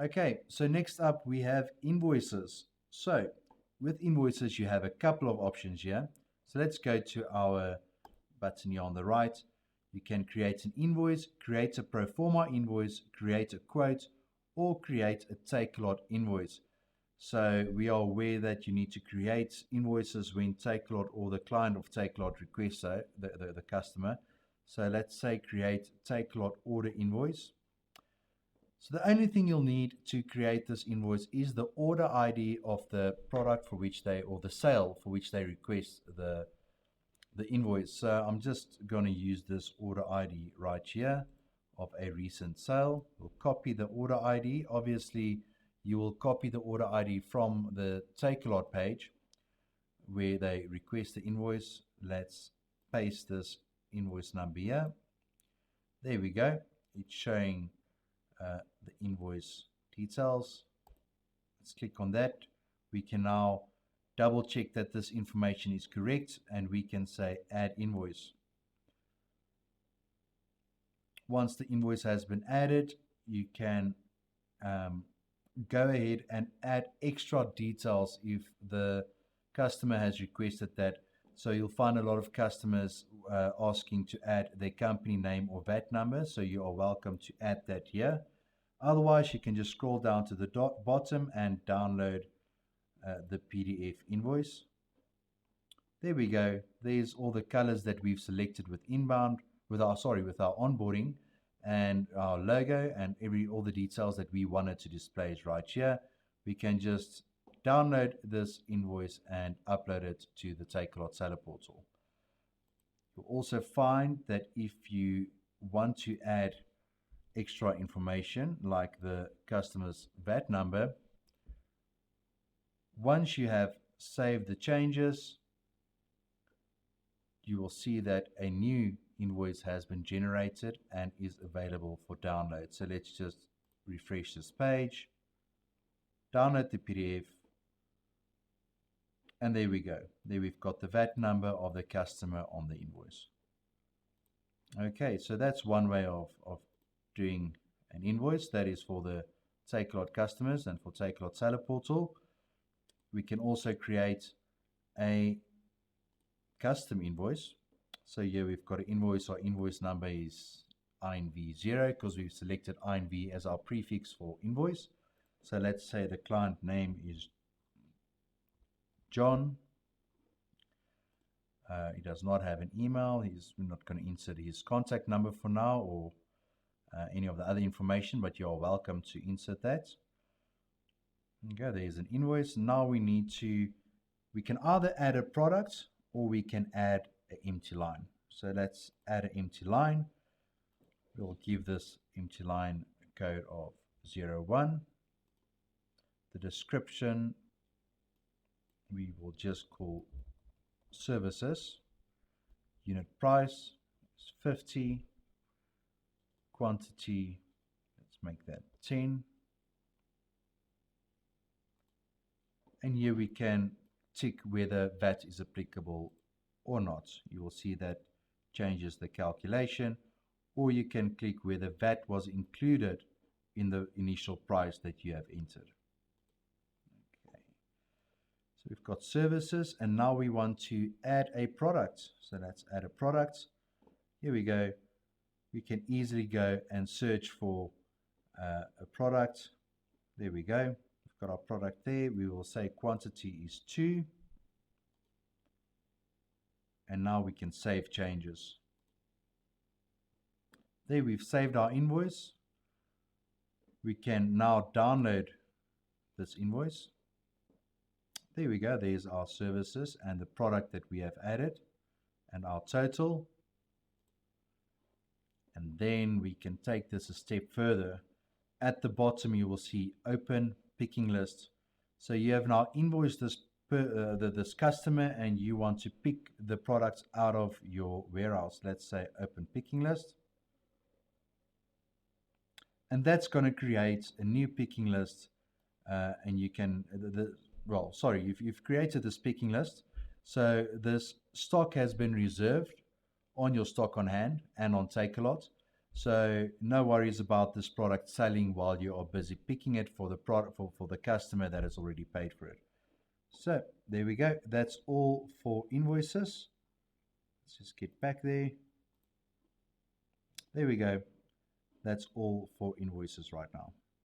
Okay, so next up we have invoices. So with invoices, you have a couple of options here. So let's go to our button here on the right. You can create an invoice, create a pro forma invoice, create a quote, or create a take-a-lot invoice. So we are aware that you need to create invoices when take-a-lot or the client of take-a-lot requests so, the customer. So let's say create take-a-lot order invoice. So the only thing you'll need to create this invoice is the order ID of the product for which they, or the sale for which they request the invoice. So I'm just going to use this order ID right here of a recent sale. We'll copy the order ID. Obviously, you will copy the order ID from the Take-A-Lot page where they request the invoice. Let's paste this invoice number here. There we go. It's showing the invoice details. Let's click on that. We can now double check that this information is correct and we can say add invoice. Once the invoice has been added, you can go ahead and add extra details if the customer has requested that. So you'll find a lot of customers asking to add their company name or VAT number, so you are welcome to add that here. Otherwise, you can just scroll down to the bottom and download the PDF invoice. There we go. There's all the colors that we've selected with inbound, with our onboarding, and our logo and all the details that we wanted to display is right here. We can just download this invoice and upload it to the Take-A-Lot seller portal. You'll also find that if you want to add extra information like the customer's VAT number, once you have saved the changes, you will see that a new invoice has been generated and is available for download. So let's just refresh this page, download the PDF, and there we go. There we've got the VAT number of the customer on the invoice. Okay, so that's one way of doing an invoice. That is for the Take-A-Lot customers and for Take-A-Lot seller portal. We can also create a custom invoice. So here we've got an invoice. Our invoice number is INV0 because we've selected INV as our prefix for invoice. So let's say the client name is John. He does not have an email. We're not going to insert his contact number for now or any of the other information, but you're welcome to insert that. Okay, there's an invoice. Now we can either add a product or we can add an empty line. So let's add an empty line. We'll give this empty line a code of 01. The description we will just call services. Unit price is 50. Quantity, let's make that 10. And here we can tick whether VAT is applicable or not. You will see that changes the calculation, or you can click whether VAT was included in the initial price that you have entered. Okay. So we've got services, and now we want to add a product. So let's add a product. Here we go. We can easily go and search for a product. There we go. We've got our product there. We will say quantity is 2. And now we can save changes. There we've saved our invoice. We can now download this invoice. There we go. There's our services and the product that we have added and our total. And then we can take this a step further. At the bottom, you will see open picking list. So you have now invoiced this customer and you want to pick the products out of your warehouse. Let's say open picking list. And that's going to create a new picking list. And you can, you've created this picking list. So this stock has been reserved on your stock on hand and on Take-A-Lot. So no worries about this product selling while you are busy picking it for the product for the customer that has already paid for it. So there we go. That's all for invoices. Let's just get back there. There we go. That's all for invoices right now.